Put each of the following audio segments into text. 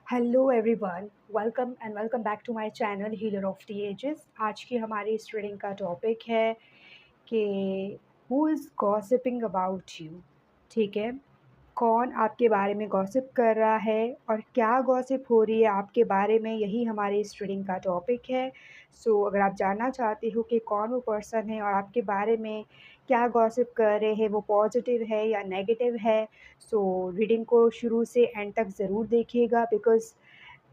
Hello everyone, welcome back to my channel healer of the ages. आज की हमारी इस रीडिंग का टॉपिक है कि who is gossiping about you. ठीक है, कौन आपके बारे में गॉसिप कर रहा है और क्या गॉसिप हो रही है आपके बारे में, यही हमारे इस रीडिंग का टॉपिक है। अगर आप जानना चाहते हो कि कौन वो पर्सन है और आपके बारे में क्या गॉसिप कर रहे हैं, वो पॉजिटिव है या नेगेटिव है, रीडिंग को शुरू से एंड तक ज़रूर देखिएगा। बिकॉज़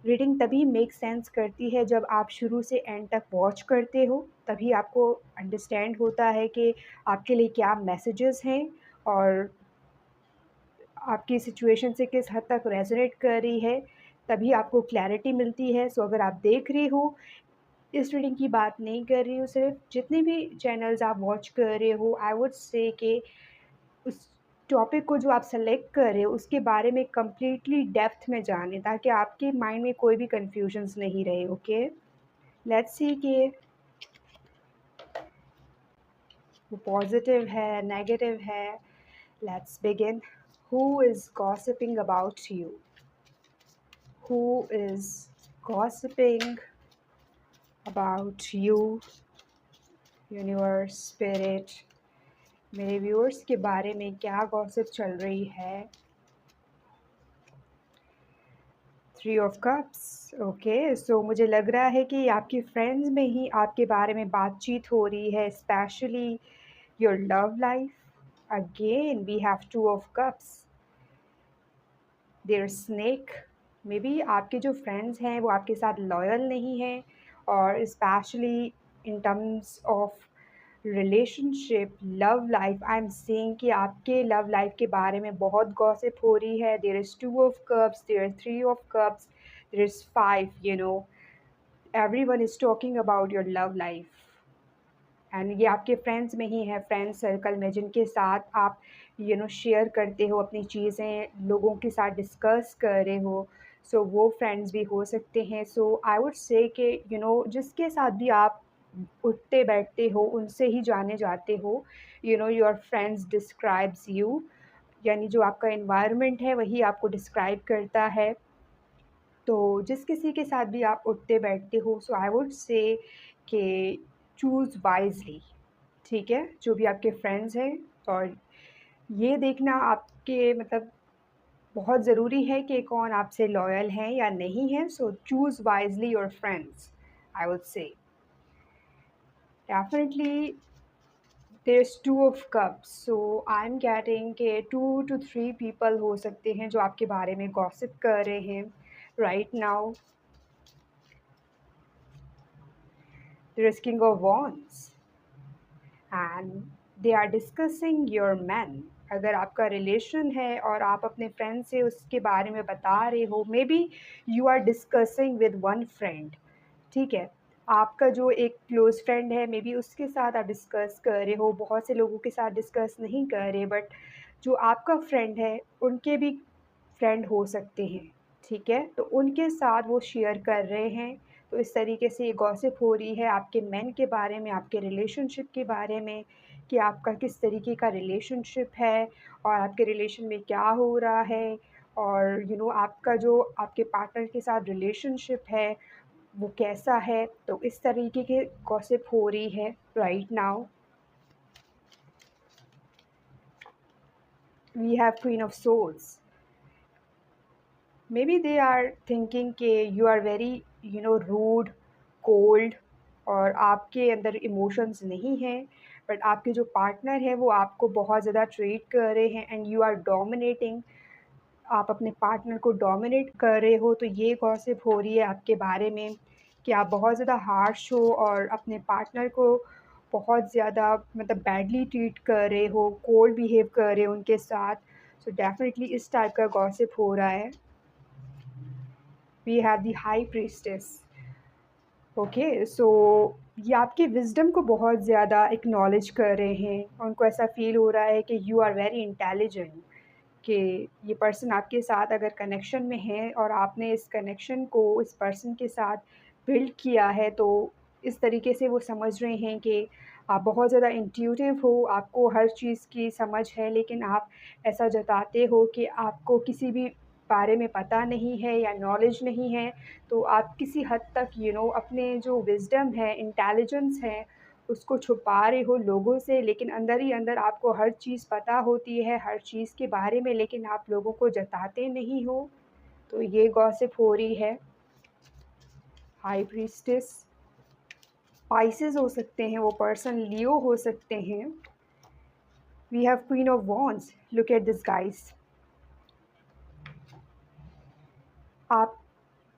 रीडिंग तभी मेक सेंस करती है जब आप शुरू से एंड तक वॉच करते हो, तभी आपको अंडरस्टैंड होता है कि आपके लिए क्या मैसेजेस हैं और आपकी सिचुएशन से किस हद तक रेजोनेट कर रही है, तभी आपको क्लैरिटी मिलती है। अगर आप देख रहे हो, इस रीडिंग की बात नहीं कर रही हूँ, सिर्फ जितने भी चैनल्स आप वॉच कर रहे हो, आई वुड से कि उस टॉपिक को जो आप सेलेक्ट कर रहे हो उसके बारे में कंप्लीटली डेप्थ में जानें, ताकि आपके माइंड में कोई भी कन्फ्यूजन्स नहीं रहे। ओके, लेट्स सी कि वो पॉजिटिव है, नेगेटिव है। Let's begin. Who is gossiping about you? Who is gossiping about you? Universe, spirit, मेरे व्यूअर्स के बारे में क्या गॉसिप चल रही है? Three of cups. ओके, मुझे लग रहा है कि आपके फ्रेंड्स में ही आपके बारे में बातचीत हो रही है, specially your love life. Again we have two of cups, there snake. Maybe आपके जो फ्रेंड्स हैं वो आपके साथ लॉयल नहीं हैं, और specially in terms of relationship, love life, I am saying कि आपके लव लाइफ के बारे में बहुत गॉसिप हो रही है। There is two of cups, there is three of cups, there is five. Everyone is talking about your love life, and ये आपके फ्रेंड्स में ही है, फ्रेंड सर्कल में, जिनके साथ आप शेयर करते हो अपनी चीज़ें, लोगों के साथ डिस्कस कर रहे हो। वो फ्रेंड्स भी हो सकते हैं। आई वुड से कि जिसके साथ भी आप उठते बैठते हो उनसे ही जाने जाते हो। योर फ्रेंड्स डिस्क्राइब्स यू, यानी जो आपका एनवायरनमेंट है वही आपको डिस्क्राइब करता है। तो जिस किसी के साथ भी आप उठते बैठते हो, आई वुड से कि चूज़ वाइज़ली। ठीक है, जो भी आपके फ्रेंड्स हैं, और ये देखना आपके मतलब बहुत ज़रूरी है कि कौन आपसे लॉयल हैं या नहीं हैं। Choose wisely your friends, I would say. Definitely there is two of cups, I am getting के 2 to 3 पीपल हो सकते हैं जो आपके बारे में गॉसिप कर रहे हैं right now. There is king of wands and they are discussing your man. अगर आपका रिलेशन है और आप अपने फ्रेंड से उसके बारे में बता रहे हो, maybe you are discussing with one friend. ठीक है, आपका जो एक क्लोज़ फ्रेंड है, मे बी उसके साथ आप डिस्कस कर रहे हो, बहुत से लोगों के साथ डिस्कस नहीं कर रहे, बट जो आपका फ्रेंड है उनके भी फ्रेंड हो सकते हैं। ठीक है, तो उनके साथ वो शेयर कर रहे हैं। तो इस तरीके से ये गॉसिप हो रही है आपके मेन के बारे में, आपके रिलेशनशिप के बारे में, कि आपका किस तरीके का रिलेशनशिप है और आपके रिलेशन में क्या हो रहा है, और आपका जो आपके पार्टनर के साथ रिलेशनशिप है वो कैसा है। तो इस तरीके की गॉसिप हो रही है right now. We have queen of souls. Maybe they are thinking कि you are very rude, cold, और आपके अंदर इमोशंस नहीं हैं, बट आपके जो पार्टनर है वो आपको बहुत ज़्यादा ट्रीट कर रहे हैं एंड यू आर डोमिनेटिंग। आप अपने पार्टनर को डोमिनेट कर रहे हो, तो ये गॉसिप हो रही है आपके बारे में कि आप बहुत ज़्यादा हार्श हो और अपने पार्टनर को बहुत ज़्यादा मतलब बैडली ट्रीट कर रहे हो, कोल्ड बिहेव कर रहे हो उनके साथ। डेफिनेटली इस टाइप का गॉसिप हो रहा है। We have the high priestess. Okay, ये आपके विज़डम को बहुत ज़्यादा एक्नॉलेज कर रहे हैं। उनको ऐसा फ़ील हो रहा है कि यू आर वेरी इंटेलिजेंट, कि ये पर्सन आपके साथ अगर कनेक्शन में है और आपने इस कनेक्शन को इस पर्सन के साथ बिल्ड किया है, तो इस तरीके से वो समझ रहे हैं कि आप बहुत ज़्यादा इंट्यूटिव हो, आपको हर चीज़ की समझ है, लेकिन आप ऐसा जताते हो कि आपको किसी भी बारे में पता नहीं है या नॉलेज नहीं है, तो आप किसी हद तक अपने जो विज़डम है, इंटेलिजेंस है, उसको छुपा रहे हो लोगों से, लेकिन अंदर ही अंदर आपको हर चीज़ पता होती है, हर चीज़ के बारे में, लेकिन आप लोगों को जताते नहीं हो। तो ये गॉसिप हो रही है। हाई प्रीस्टेस, स्पाइसेस हो सकते हैं वो पर्सन, लियो हो सकते हैं। We have queen of wands, look at this guys. आप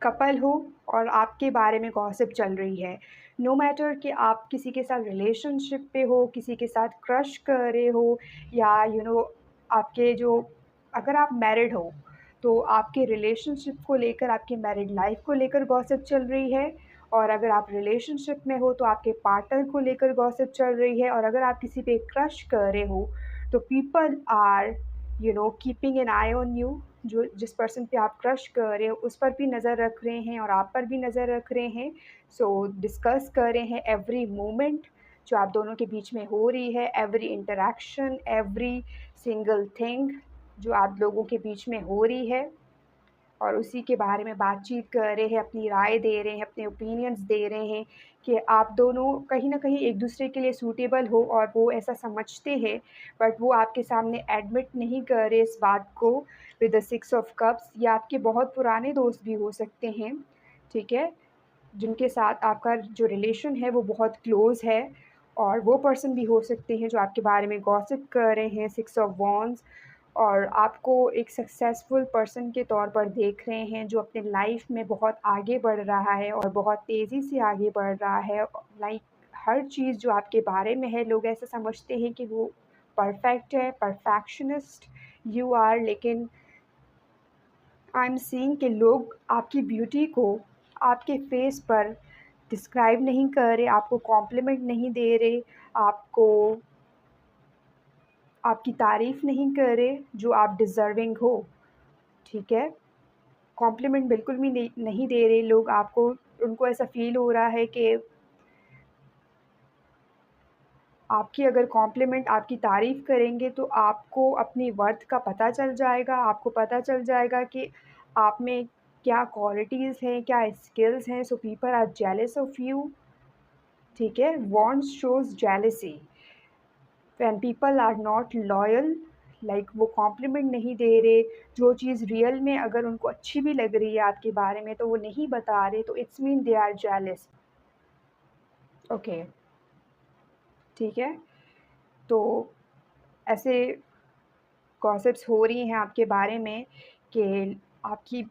कपल हो और आपके बारे में गॉसिप चल रही है। नो मैटर कि आप किसी के साथ रिलेशनशिप पे हो, किसी के साथ क्रश कर रहे हो, या आपके जो, अगर आप मैरिड हो तो आपके रिलेशनशिप को लेकर, आपकी मैरिड लाइफ को लेकर गॉसिप चल रही है। और अगर आप रिलेशनशिप में हो तो आपके पार्टनर को लेकर गॉसिप चल रही है। और अगर आप किसी पे क्रश कर रहे हो तो people are keeping an eye on you. जो जिस पर्सन पे आप क्रश कर रहे हो उस पर भी नज़र रख रहे हैं और आप पर भी नज़र रख रहे हैं। सो डिस्कस कर रहे हैं एवरी मोमेंट जो आप दोनों के बीच में हो रही है, every interaction, every single thing जो आप लोगों के बीच में हो रही है, और उसी के बारे में बातचीत कर रहे हैं, अपनी राय दे रहे हैं, अपने ओपिनियंस दे रहे हैं कि आप दोनों कहीं न कहीं एक-दूसरे के लिए सूटेबल हो, और वो ऐसा समझते हैं, बट वो आपके सामने एडमिट नहीं कर रहे इस बात को। With the six of cups, या आपके बहुत पुराने दोस्त भी हो सकते हैं, ठीक है? जिनके साथ आपका जो रिलेशन है वो बहुत क्लोज़ है, और वो पर्सन भी हो सकते हैं जो आपके बारे में गॉसिप कर रहे हैं, सिक्स ऑफ वॉन्ड्स, और आपको एक सक्सेसफुल पर्सन के तौर पर देख रहे हैं जो अपने लाइफ में बहुत आगे बढ़ रहा है और बहुत तेज़ी से आगे बढ़ रहा है। लाइक हर चीज़ जो आपके बारे में है, लोग ऐसा समझते हैं कि वो परफेक्ट है, परफेक्शनिस्ट यू आर, लेकिन आई एम सीइंग कि लोग आपकी ब्यूटी को आपके फेस पर डिस्क्राइब नहीं कर रहे, आपको कॉम्प्लीमेंट नहीं दे रहे, आपको आपकी तारीफ़ नहीं कर रहे जो आप डिज़र्विंग हो, ठीक है? कॉम्प्लीमेंट बिल्कुल भी नहीं दे रहे लोग आपको। उनको ऐसा फ़ील हो रहा है कि आपकी अगर कॉम्प्लीमेंट, आपकी तारीफ़ करेंगे तो आपको अपनी वर्थ का पता चल जाएगा, आपको पता चल जाएगा कि आप में क्या क्वालिटीज़ हैं, क्या स्किल्स हैं, so people are jealous of you, ठीक है? Wants shows jealousy when people are not loyal, like वो कॉम्प्लीमेंट नहीं दे रहे, जो चीज़ रियल में अगर उनको अच्छी भी लग रही है आपके बारे में तो वो नहीं बता रहे, तो it's mean they are jealous, okay, ठीक है? तो ऐसे गॉसिप्स हो रही हैं आपके बारे में कि आपकी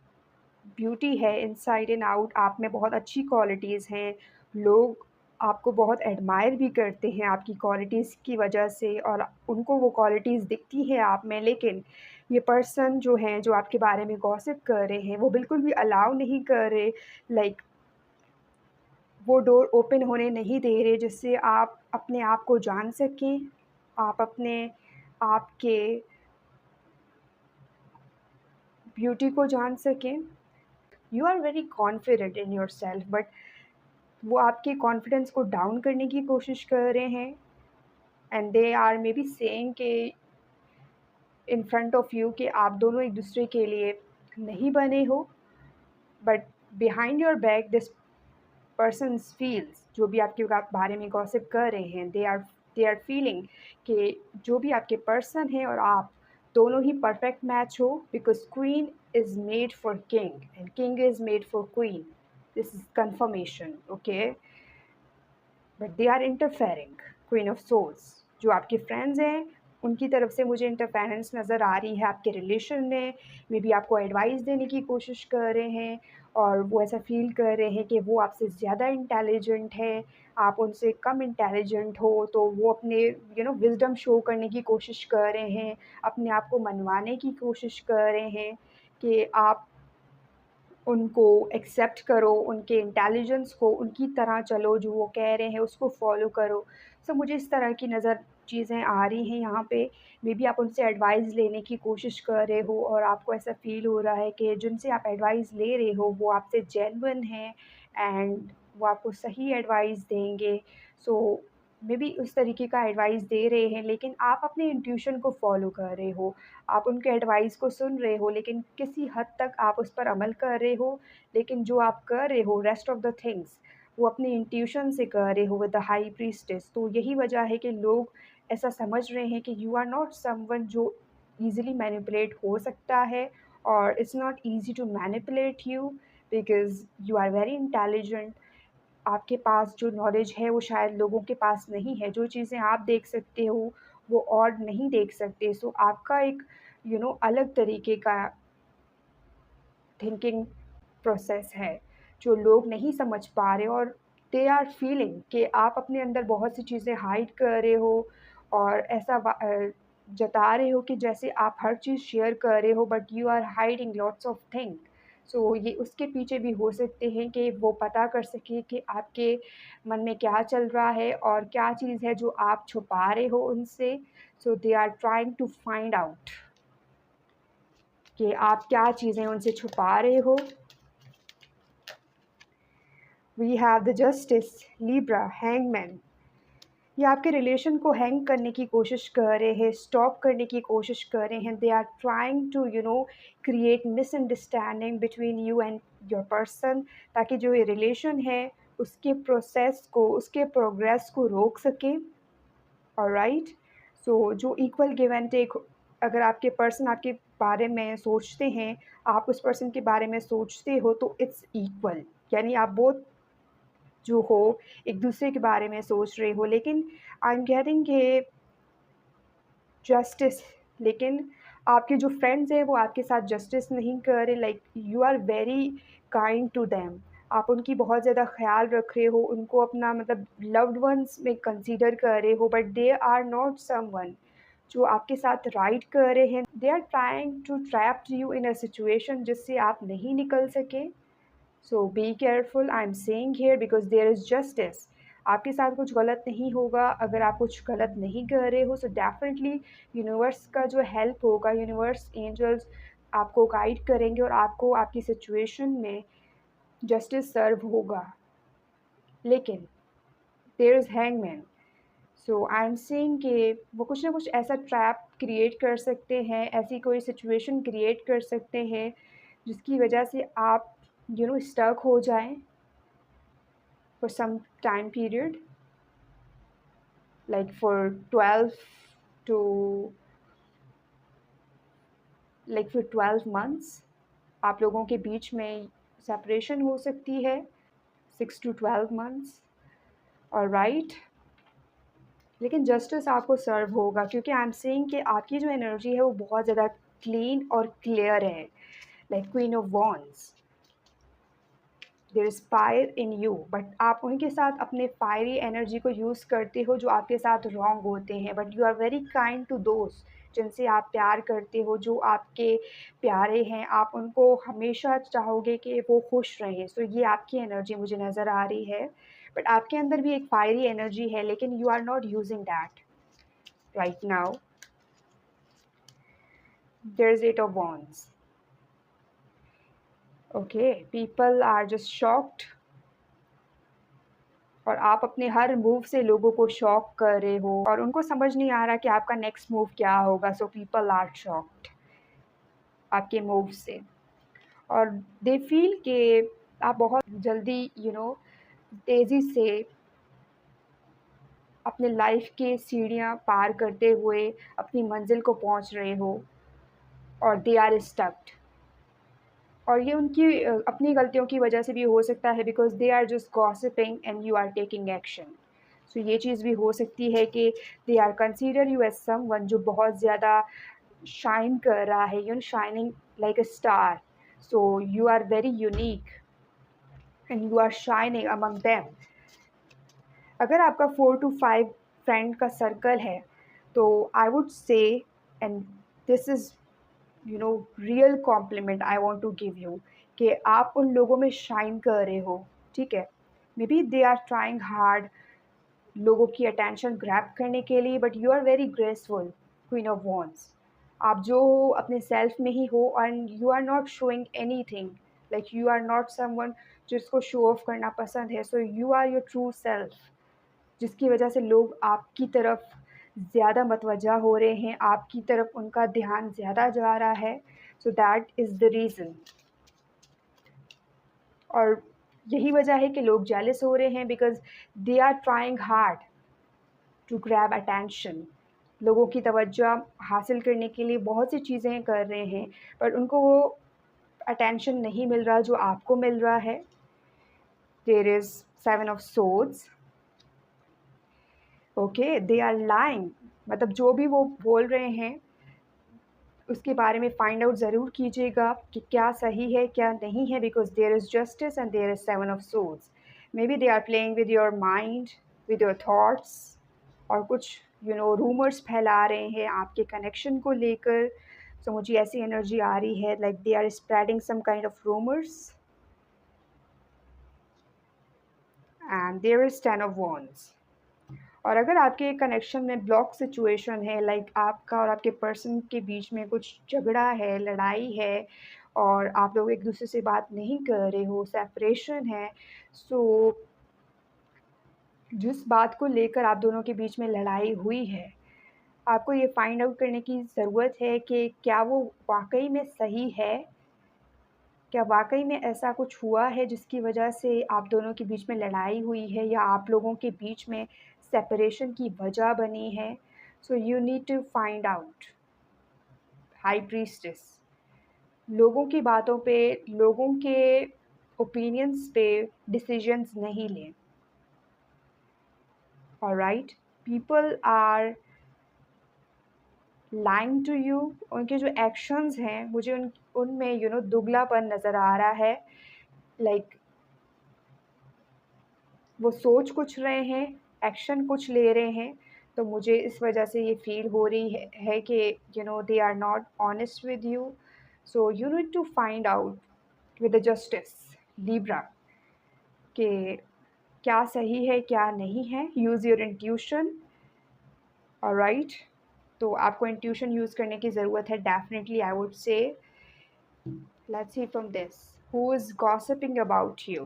ब्यूटी है इनसाइड एंड आउट, आप में बहुत अच्छी क्वालिटीज़ हैं, लोग आपको बहुत एडमायर भी करते हैं आपकी क्वालिटीज़ की वजह से, और उनको वो क्वालिटीज़ दिखती हैं आप में, लेकिन ये पर्सन जो हैं, जो आपके बारे में गॉसिप कर रहे हैं, वो बिल्कुल भी अलाउ नहीं कर रहे, लाइक वो डोर ओपन होने नहीं दे रहे जिससे आप अपने आप को जान सकें, आप अपने आप के ब्यूटी को जान सकें। You are very confident in yourself, but वो आपके कॉन्फिडेंस को डाउन करने की कोशिश कर रहे हैं, and they are maybe saying कि इन फ्रंट ऑफ यू कि आप दोनों एक दूसरे के लिए नहीं बने हो, but behind your back this persons feels, जो भी आपके बारे में गॉसिप कर रहे हैं, दे आर फीलिंग कि जो भी आपके पर्सन हैं और आप दोनों ही परफेक्ट मैच हो, because queen is made for king and king is made for queen, this is confirmation, okay? But they are interfering, queen of souls, जो आपके फ्रेंड्स हैं उनकी तरफ से मुझे इंटरफेरेंस नज़र आ रही है आपके रिलेशन में। मे बी आपको एडवाइस देने की कोशिश कर रहे हैं, और वो ऐसा फ़ील कर रहे हैं कि वो आपसे ज़्यादा इंटेलिजेंट है, आप उनसे कम इंटेलिजेंट हो, तो वो अपने विज़डम शो करने की कोशिश कर रहे हैं, अपने आप को मनवाने की कोशिश कर रहे हैं कि आप उनको एक्सेप्ट करो, उनके इंटेलिजेंस को, उनकी तरह चलो, जो वो कह रहे हैं उसको फ़ॉलो करो। सो मुझे इस तरह की नज़र चीज़ें आ रही हैं यहाँ पे। मेबी आप उनसे एडवाइस लेने की कोशिश कर रहे हो और आपको ऐसा फ़ील हो रहा है कि जिनसे आप एडवाइस ले रहे हो वो आपसे जेन्युइन हैं, एंड वो आपको सही एडवाइस देंगे। सो मे बी उस तरीके का एडवाइस दे रहे हैं, लेकिन आप अपने इंट्यूशन को फ़ॉलो कर रहे हो। आप उनके एडवाइस को सुन रहे हो, लेकिन किसी हद तक आप उस पर अमल कर रहे हो, लेकिन जो आप कर रहे हो रेस्ट ऑफ़ द थिंग्स, वो अपने इंट्यूशन से कर रहे हो विद द हाई प्रीस्टेस। तो यही वजह है कि लोग ऐसा समझ रहे हैं कि यू आर नॉट समवन जो ईज़िली मैनिपुलेट हो सकता है, और it's not easy to manipulate you because you are very intelligent. आपके पास जो नॉलेज है वो शायद लोगों के पास नहीं है, जो चीज़ें आप देख सकते हो वो और नहीं देख सकते। सो आपका एक अलग तरीके का थिंकिंग प्रोसेस है, जो लोग नहीं समझ पा रहे, और दे आर फीलिंग कि आप अपने अंदर बहुत सी चीज़ें हाइड कर रहे हो, और ऐसा जता रहे हो कि जैसे आप हर चीज़ शेयर कर रहे हो, but you are hiding lots of thing. So ये उसके पीछे भी हो सकते हैं कि वो पता कर सकें कि आपके मन में क्या चल रहा है और क्या चीज़ है जो आप छुपा रहे हो उनसे। So they are trying to find out कि आप क्या चीज़ें उनसे छुपा रहे हो। We have the justice, libra, hangman. ये आपके रिलेशन को हैंग करने की कोशिश कर रहे हैं, स्टॉप करने की कोशिश कर रहे हैं। They are trying to create misunderstanding between you and your person, ताकि जो ये रिलेशन है उसके प्रोसेस को, उसके प्रोग्रेस को रोक सकें। ऑलराइट। सो जो इक्वल गिव एंड टेक, अगर आपके पर्सन आपके बारे में सोचते हैं, आप उस पर्सन के बारे में सोचते हो, तो इट्स इक्वल, यानी आप बोथ जो हो एक दूसरे के बारे में सोच रहे हो। लेकिन आई एम गेटिंग कि जस्टिस, लेकिन आपके जो फ्रेंड्स हैं वो आपके साथ जस्टिस नहीं कर रहे। Like you are very kind to them, आप उनकी बहुत ज़्यादा ख्याल रख रहे हो, उनको अपना मतलब लव्ड वंस में कंसीडर कर रहे हो, but they are not someone जो आपके साथ राइड कर रहे हैं। They are trying to trap you in a situation जिससे आप नहीं निकल सके। So be careful, I am saying here because there is justice. आपके साथ कुछ गलत नहीं होगा अगर आप कुछ गलत नहीं कर रहे हो। सो डेफिनेटली यूनिवर्स का जो हेल्प होगा, यूनिवर्स, एंजल्स आपको गाइड करेंगे और आपको आपकी सिचुएशन में जस्टिस सर्व होगा। लेकिन there is hangman. So I am saying कि वो कुछ ना कुछ ऐसा ट्रैप क्रिएट कर सकते हैं, ऐसी कोई सिचुएशन क्रिएट कर सकते हैं जिसकी वजह से आप स्टक हो जाएं for some time period, like for 12 to like for 12 months आप लोगों के बीच में सेपरेशन हो सकती है, 6 to 12 months। और राइट, लेकिन जस्टिस आपको सर्व होगा, क्योंकि आई एम सेइंग कि आपकी जो एनर्जी है वो बहुत ज़्यादा क्लीन और क्लियर है, like queen of wands. There is fire in you, but आप उनके साथ अपने फायरी एनर्जी को यूज़ करते हो जो आपके साथ रॉन्ग होते हैं। But you are very kind to दोस्त जिनसे आप प्यार करते हो, जो आपके प्यारे हैं, आप उनको हमेशा चाहोगे कि वो खुश रहें। सो ये आपकी एनर्जी मुझे नज़र आ रही है, बट आपके अंदर भी एक फायरी एनर्जी है, लेकिन you are not using that right now. There is eight of wands. Okay, people are just shocked, और आप अपने हर मूव से लोगों को शॉक कर रहे हो और उनको समझ नहीं आ रहा कि आपका नेक्स्ट मूव क्या होगा। सो पीपल आर शॉक्ड आपके मूव से, और दे फील कि आप बहुत जल्दी तेज़ी से अपने लाइफ के सीढ़ियाँ पार करते हुए अपनी मंजिल को पहुंच रहे हो, और दे आर स्टक्ड। और ये उनकी अपनी गलतियों की वजह से भी हो सकता है, because they are just gossiping and you are taking action. So ये चीज़ भी हो सकती है कि they are consider you as someone जो बहुत ज़्यादा शाइन कर रहा है, shining like a star. So you are very unique and you are shining among them. अगर आपका 4 to 5 फ्रेंड का सर्कल है, तो I would say, and this is real compliment I want to give you, कि आप उन लोगों में शाइन कर रहे हो। ठीक है, maybe they are trying hard लोगों की अटेंशन ग्रैब करने के लिए, but you are very graceful queen of wands. आप जो हो अपने सेल्फ में ही हो, and you are not showing anything, like you are not someone जिसको शो ऑफ करना पसंद है। So you are your true self. जिसकी वजह से लोग आपकी तरफ ज़्यादा मतवज्जा हो रहे हैं, आपकी तरफ उनका ध्यान ज़्यादा जा रहा है। So that is the reason. और यही वजह है कि लोग जेलस हो रहे हैं, because they are trying hard to grab attention. लोगों की तवज्जो हासिल करने के लिए बहुत सी चीज़ें कर रहे हैं, पर उनको वो अटेंशन नहीं मिल रहा जो आपको मिल रहा है। There is 7 of swords. Okay, they are lying, मतलब जो भी वो बोल रहे हैं उसके बारे में फाइंड आउट ज़रूर कीजिएगा कि क्या सही है क्या नहीं है, because there is justice and there is 7 of swords. Maybe they are playing with your mind, with your thoughts, और कुछ रूमर्स फैला रहे हैं आपके कनेक्शन को लेकर। सो मुझे ऐसी एनर्जी आ रही है like they are spreading some kind of rumours. And there is 10 of wands। और अगर आपके कनेक्शन में ब्लॉक सिचुएशन है, लाइक आपका और आपके पर्सन के बीच में कुछ झगड़ा है, लड़ाई है, और आप लोग एक दूसरे से बात नहीं कर रहे हो, सेपरेशन है, सो जिस बात को लेकर आप दोनों के बीच में लड़ाई हुई है, आपको ये फाइंड आउट करने की ज़रूरत है कि क्या वो वाक़ई में सही है? क्या वाक़ई में ऐसा कुछ हुआ है जिसकी वजह से आप दोनों के बीच में लड़ाई हुई है, या आप लोगों के बीच में सेपरेशन की वजह बनी है? So you need to find out. High priestess, लोगों की बातों पे, लोगों के ओपिनियंस पे डिसीजंस नहीं लें। Alright, people are lying to you. उनके जो एक्शंस हैं, मुझे उनमें दुगलापन नज़र आ रहा है। लाइक वो सोच कुछ रहे हैं, एक्शन कुछ ले रहे हैं, तो मुझे इस वजह से ये फ़ील हो रही है कि they are not honest with you. So you need to find out with the justice Libra कि क्या सही है क्या नहीं है। Use your intuition. ऑलराइट, तो आपको इंट्यूशन यूज़ करने की ज़रूरत है डेफिनेटली, आई वुड से। Let's see from this, who is gossiping about you,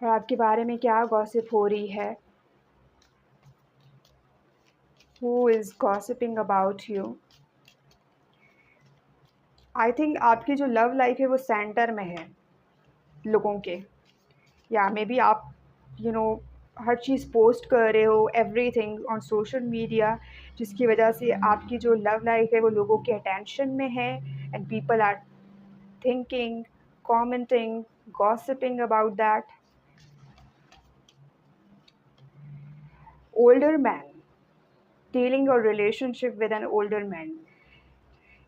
और आपके बारे में क्या गॉसिप हो रही है। Who is gossiping about you? I think आपकी जो लव लाइफ है वो सेंटर में है लोगों के, या मे बी आप हर चीज़ पोस्ट कर रहे हो, एवरीथिंग ऑन सोशल मीडिया, जिसकी वजह से आपकी जो लव लाइफ है वो लोगों के अटेंशन में है, and people are thinking, commenting, gossiping about that. Older man, dealing और relationship with an older man.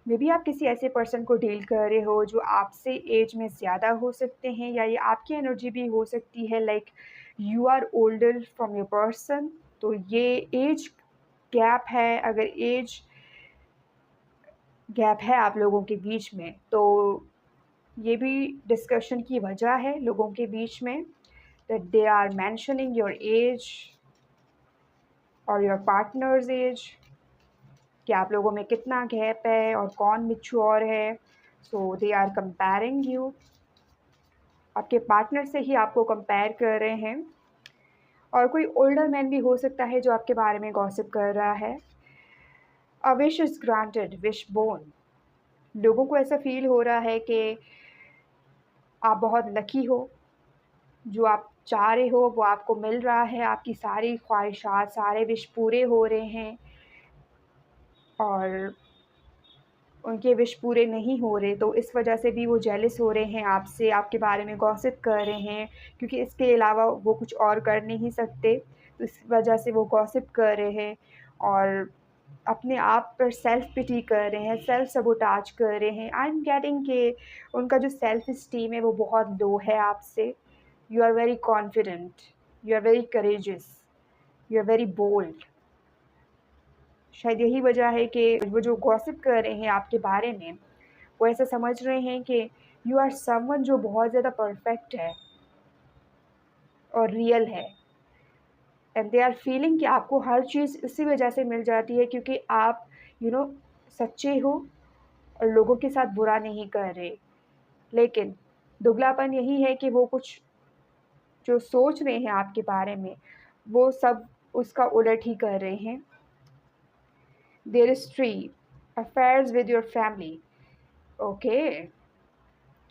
Maybe बी आप किसी ऐसे पर्सन को डील कर रहे हो जो आपसे एज में ज़्यादा हो सकते हैं, या ये आपकी एनर्जी भी हो सकती है, like you are older from your person. तो ये एज गैप है, अगर एज गैप है आप लोगों के बीच में, तो ये भी डिस्कशन की वजह है लोगों के बीच में, that they are mentioning your age और योर पार्टनर्स एज, कि आप लोगों में कितना गैप है और कौन मैच्योर है। सो दे आर कंपेयरिंग यू, आपके पार्टनर से ही आपको कंपेयर कर रहे हैं, और कोई ओल्डर मैन भी हो सकता है जो आपके बारे में गॉसिप कर रहा है। A wish is granted, wish born. लोगों को ऐसा फील हो रहा है कि आप बहुत लकी हो, जो आप चाह रहे हो वो आपको मिल रहा है, आपकी सारी ख्वाहिशात, सारे विश पूरे हो रहे हैं, और उनके विश पूरे नहीं हो रहे, तो इस वजह से भी वो जेलस हो रहे हैं आपसे, आपके बारे में गॉसिप कर रहे हैं, क्योंकि इसके अलावा वो कुछ और कर नहीं सकते, तो इस वजह से वो गॉसिप कर रहे हैं, और अपने आप पर सेल्फ पिटी कर रहे हैं, सेल्फ सबोटाज कर रहे हैं। आई एम गेटिंग कि उनका जो सेल्फ इस्टीम है वो बहुत लो है आपसे। You are very confident, you are very courageous, you are very bold. शायद यही वजह है कि वो जो गॉसिप कर रहे हैं आपके बारे में, वो ऐसा समझ रहे हैं कि यू आर समवन जो बहुत ज़्यादा परफेक्ट है और रियल है, एंड दे आर फीलिंग कि आपको हर चीज़ इसी वजह से मिल जाती है क्योंकि आप सच्चे हो और लोगों के साथ बुरा नहीं कर रहे। लेकिन दुगलापन यही है कि वो कुछ जो सोच रहे हैं आपके बारे में, वो सब उसका उलट ही कर रहे हैं। There is 3 affairs with your family. Okay,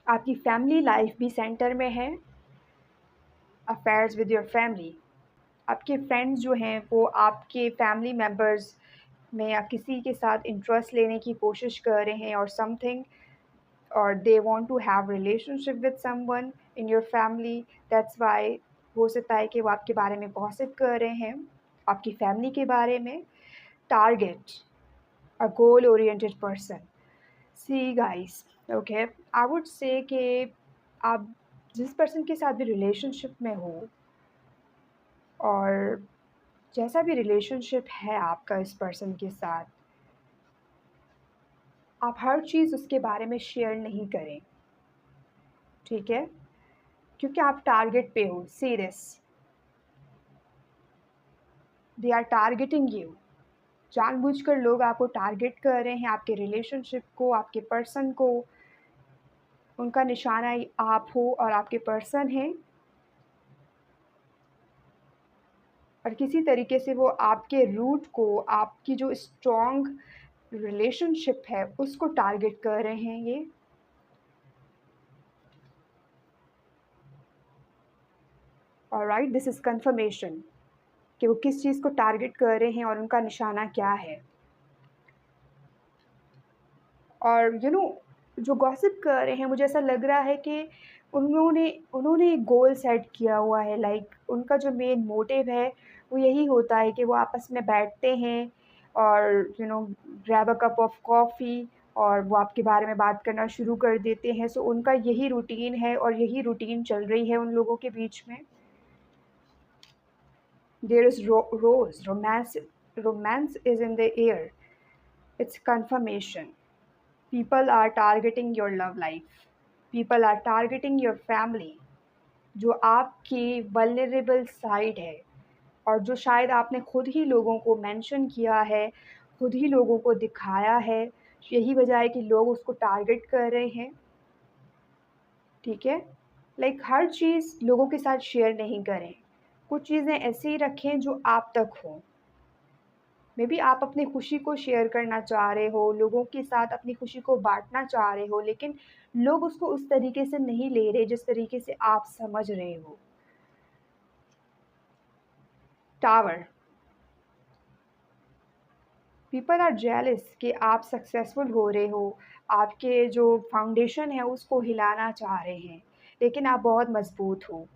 आपकी फैमिली लाइफ भी सेंटर में है। अफेयर्स विद योर फैमिली, आपके फ्रेंड्स जो हैं वो आपके फैमिली मेम्बर्स में या किसी के साथ इंटरेस्ट लेने की कोशिश कर रहे हैं और समथिंग, और they want to have relationship with someone in your family, that's why हो सकता है कि वो आपके बारे में गॉसिप कर रहे हैं, आपकी फैमिली के बारे में। Target a goal oriented person. See guys, okay, I would से कि आप जिस पर्सन के साथ भी रिलेशनशिप में हो, और जैसा भी रिलेशनशिप है आपका इस पर्सन के साथ, आप हर चीज़ उसके बारे में शेयर नहीं करें, ठीक है? क्योंकि आप टारगेट पे हो। See this, they are targeting you. जानबूझकर लोग आपको टारगेट कर रहे हैं, आपके रिलेशनशिप को, आपके पर्सन को। उनका निशाना ही आप हो और आपके पर्सन हैं, और किसी तरीके से वो आपके रूट को, आपकी जो स्ट्रॉन्ग रिलेशनशिप है उसको टारगेट कर रहे हैं ये। ऑलराइट, दिस इज़ कंफर्मेशन कि वो किस चीज़ को टारगेट कर रहे हैं और उनका निशाना क्या है। और जो गॉसिप कर रहे हैं, मुझे ऐसा लग रहा है कि उन्होंने उन्होंने एक गोल सेट किया हुआ है। लाइक उनका जो मेन मोटिव है वो यही होता है कि वो आपस में बैठते हैं और grab a cup of coffee, और वो आपके बारे में बात करना शुरू कर देते हैं। सो उनका यही रूटीन है और यही रूटीन चल रही है उन लोगों के बीच में। There is rose romance, romance is in the air, it's confirmation. People are targeting your love life. People are targeting your family, जो आपकी vulnerable side है, और जो शायद आपने खुद ही लोगों को मेंशन किया है, खुद ही लोगों को दिखाया है। यही वजह है कि लोग उसको टारगेट कर रहे हैं, ठीक है? लाइक हर चीज़ लोगों के साथ शेयर नहीं करें। कुछ चीज़ें ऐसे ही रखें जो आप तक हों। मे बी आप अपनी खुशी को शेयर करना चाह रहे हो, लोगों के साथ अपनी खुशी को बाँटना चाह रहे हो, लेकिन लोग उसको उस तरीके से नहीं ले रहे जिस तरीके से आप समझ रहे हो। टावर, पीपल आर जेलस कि आप सक्सेसफुल हो रहे हो, आपके जो फाउंडेशन है उसको हिलाना चाह रहे हैं, लेकिन आप बहुत मज़बूत हो।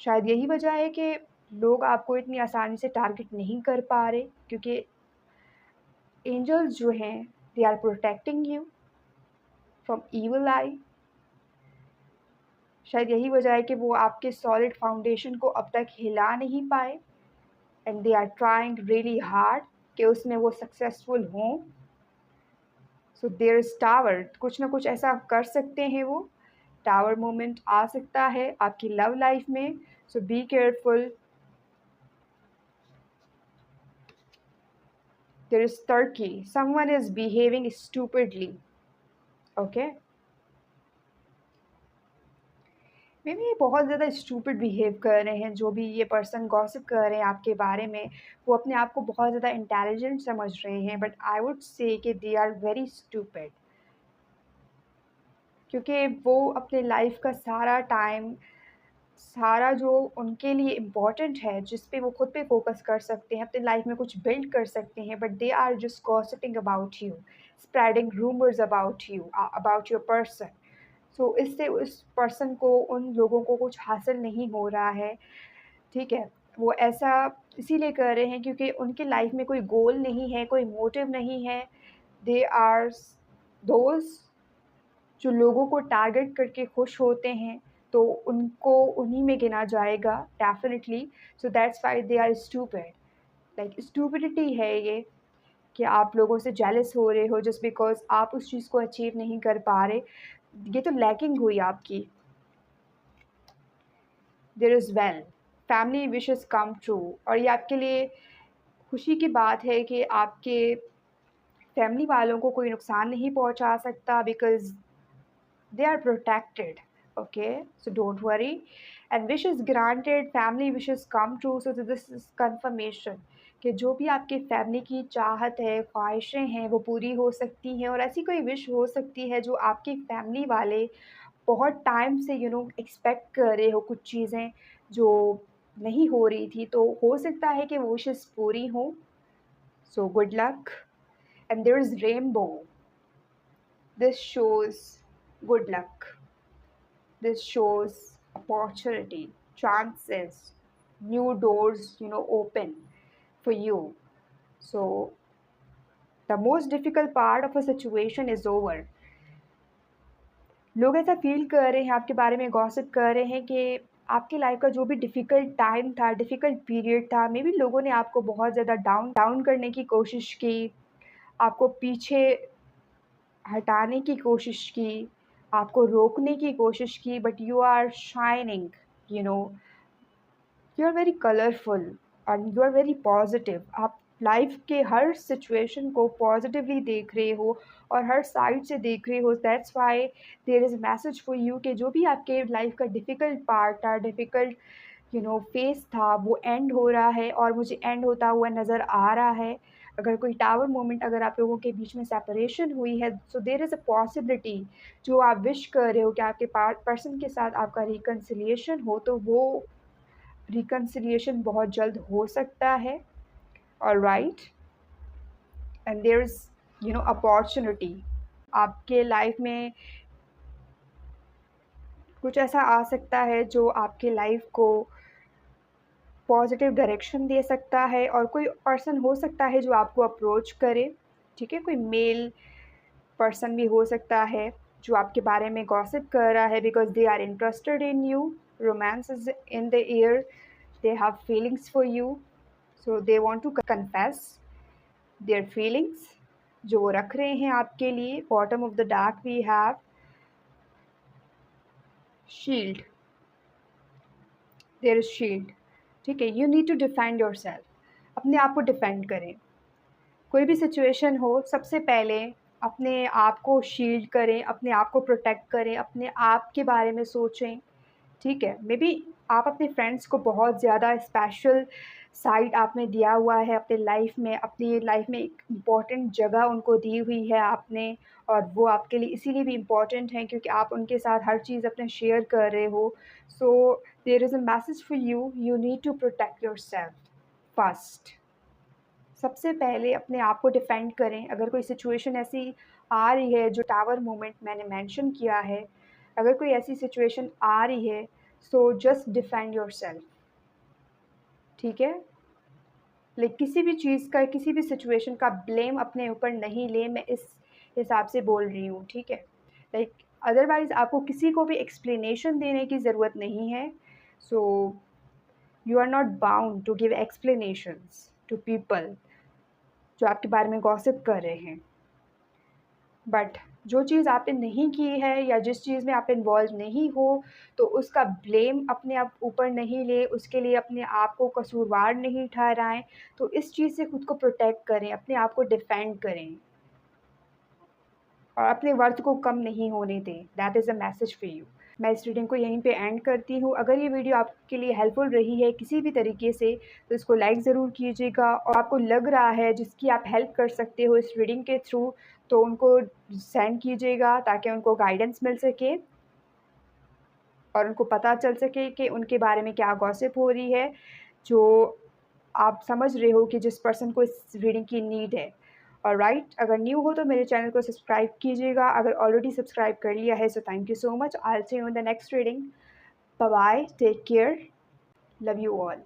शायद यही वजह है कि लोग आपको इतनी आसानी से टारगेट नहीं कर पा रहे, क्योंकि एंजल्स जो हैं, they are protecting you from evil eye. शायद यही वजह है कि वो आपके सॉलिड फाउंडेशन को अब तक हिला नहीं पाए, and they are trying really hard कि उसमें वो सक्सेसफुल हों। सो देयर इज़ टावर, कुछ ना कुछ ऐसा कर सकते हैं वो। टावर मोमेंट आ सकता है आपकी लव लाइफ में, so be careful. There is turkey, someone is behaving stupidly. Okay, maybe बी बहुत ज़्यादा स्टूपिड बिहेव कर रहे हैं, जो भी ये पर्सन गॉसिप कर रहे हैं आपके बारे में। वो अपने आप को बहुत ज़्यादा इंटेलिजेंट समझ रहे हैं, बट आई वुड से कि दे आर वेरी स्टूपिड, क्योंकि वो अपने लाइफ का सारा टाइम, सारा जो उनके लिए इम्पोर्टेंट है, जिस पे वो खुद पे फोकस कर सकते हैं, अपनी लाइफ में कुछ बिल्ड कर सकते हैं, but they are just gossiping about you, spreading rumours about you, about your person. So इससे उस पर्सन को, उन लोगों को कुछ हासिल नहीं हो रहा है, ठीक है? वो ऐसा इसीलिए कर रहे हैं क्योंकि उनकी लाइफ में कोई गोल नहीं है, कोई मोटिव नहीं है। दे आर दोज़ जो लोगों को टारगेट करके खुश होते हैं, तो उनको उन्हीं में गिना जाएगा definitely. So that's why they are stupid. Like stupidity है ये कि आप लोगों से जेलस हो रहे हो जस्ट बिकॉज़ आप उस चीज़ को अचीव नहीं कर पा रहे। ये तो लैकिंग हुई आपकी। There is well, family wishes come true, और ये आपके लिए खुशी की बात है कि आपके फैमिली वालों को कोई नुकसान नहीं पहुंचा सकता, because they are protected. Okay, so don't worry. And wishes granted, family wishes come true. So this is confirmation कि जो भी आपके फैमिली की चाहत है, ख्वाहिशें हैं, वो पूरी हो सकती हैं और ऐसी कोई विश हो सकती है जो आपकी फैमिली वाले बहुत टाइम से एक्सपेक्ट कर रहे हो कुछ चीज़ें जो नहीं हो रही थी, तो हो सकता है कि वो विशेस पूरी हों। So good luck and there is rainbow, this shows good luck, this shows opportunity, chances, new doors, open for you. So the most difficult part of a situation is over. लोग ऐसा feel कर रहे हैं, आपके बारे में gossip कर रहे हैं कि आपकी लाइफ का जो भी डिफ़िकल्ट टाइम था, डिफ़िकल्ट पीरियड था, मे बी लोगों ने आपको बहुत ज़्यादा डाउन डाउन करने की कोशिश की, आपको पीछे हटाने की कोशिश की, आपको रोकने की कोशिश की, but you are shining, you know you are very colourful and you are very positive. आप लाइफ के हर सिचुएशन को पॉजिटिवली देख रहे हो और हर साइड से देख रहे हो। That's why there is a message for you कि जो भी आपके लाइफ का डिफ़िकल्ट पार्ट था, डिफ़िकल्ट फेस था, वो एंड हो रहा है और मुझे एंड होता हुआ नज़र आ रहा है। अगर कोई टावर मोमेंट अगर आप लोगों के बीच में सेपरेशन हुई है, so there is a possibility जो आप विश कर रहे हो कि आपके पर्सन के साथ आपका रिकन्सिलिएशन हो, तो वो रिकन्सिलिएशन बहुत जल्द हो सकता है। Alright, and there is opportunity आपके लाइफ में कुछ ऐसा आ सकता है जो आपके लाइफ को पॉजिटिव डायरेक्शन दे सकता है और कोई पर्सन हो सकता है जो आपको अप्रोच करे। ठीक है, कोई मेल पर्सन भी हो सकता है जो आपके बारे में गॉसिप कर रहा है because they are interested in you, romance is in the air, they have feelings for you, so they want to confess their feelings जो वो रख रहे हैं आपके लिए। Bottom of the dark we have shield, there is shield. ठीक है, you need to defend yourself, अपने आप को डिफेंड करें। कोई भी सिचुएशन हो, सबसे पहले अपने आप को शील्ड करें, अपने आप को प्रोटेक्ट करें, अपने आप के बारे में सोचें। ठीक है, मे बी आप अपने फ्रेंड्स को बहुत ज़्यादा स्पेशल साइड आपने दिया हुआ है अपनी लाइफ में एक इम्पॉर्टेंट जगह उनको दी हुई है आपने, और वो आपके लिए इसीलिए भी इम्पॉर्टेंट है क्योंकि आप उनके साथ हर चीज़ अपने शेयर कर रहे हो। So there is a message for you, you need to protect yourself first. सबसे पहले अपने आप को डिफेंड करें। अगर कोई सिचुएशन ऐसी आ रही है जो टावर मोमेंट मैंने मेंशन किया है, अगर कोई ऐसी सिचुएशन आ रही है, सो जस्ट डिफेंड योरसेल्फ। ठीक है, लाइक किसी भी चीज़ का, किसी भी सिचुएशन का ब्लेम अपने ऊपर नहीं लें, मैं इस हिसाब से बोल रही हूँ। ठीक है, लाइक अदरवाइज़ आपको किसी को भी एक्सप्लेनेशन देने की ज़रूरत नहीं है। So you are not bound to give explanations to people जो आपके बारे में गॉसिप कर रहे हैं। बट जो चीज़ आपने नहीं की है या जिस चीज़ में आप इन्वॉल्व नहीं हो, तो उसका ब्लेम अपने आप ऊपर नहीं लें, उसके लिए अपने आप को कसूरवार नहीं ठहराएँ। तो इस चीज़ से खुद को प्रोटेक्ट करें, अपने आप को डिफेंड करें और अपने वर्थ को कम नहीं होने दें। That is a message for you. मैं इस रीडिंग को यहीं पे एंड करती हूँ। अगर ये वीडियो आपके लिए हेल्पफुल रही है किसी भी तरीके से, तो इसको लाइक ज़रूर कीजिएगा, और आपको लग रहा है जिसकी आप हेल्प कर सकते हो इस रीडिंग के थ्रू, तो उनको सेंड कीजिएगा ताकि उनको गाइडेंस मिल सके और उनको पता चल सके कि उनके बारे में क्या गॉसिप हो रही है, जो आप समझ रहे हो कि जिस पर्सन को इस रीडिंग की नीड है। ऑलराइट, अगर न्यू हो तो मेरे चैनल को सब्सक्राइब कीजिएगा, अगर ऑलरेडी सब्सक्राइब कर लिया है so thank you so much. I will see you in the next reading. Bye bye, take care, love you all.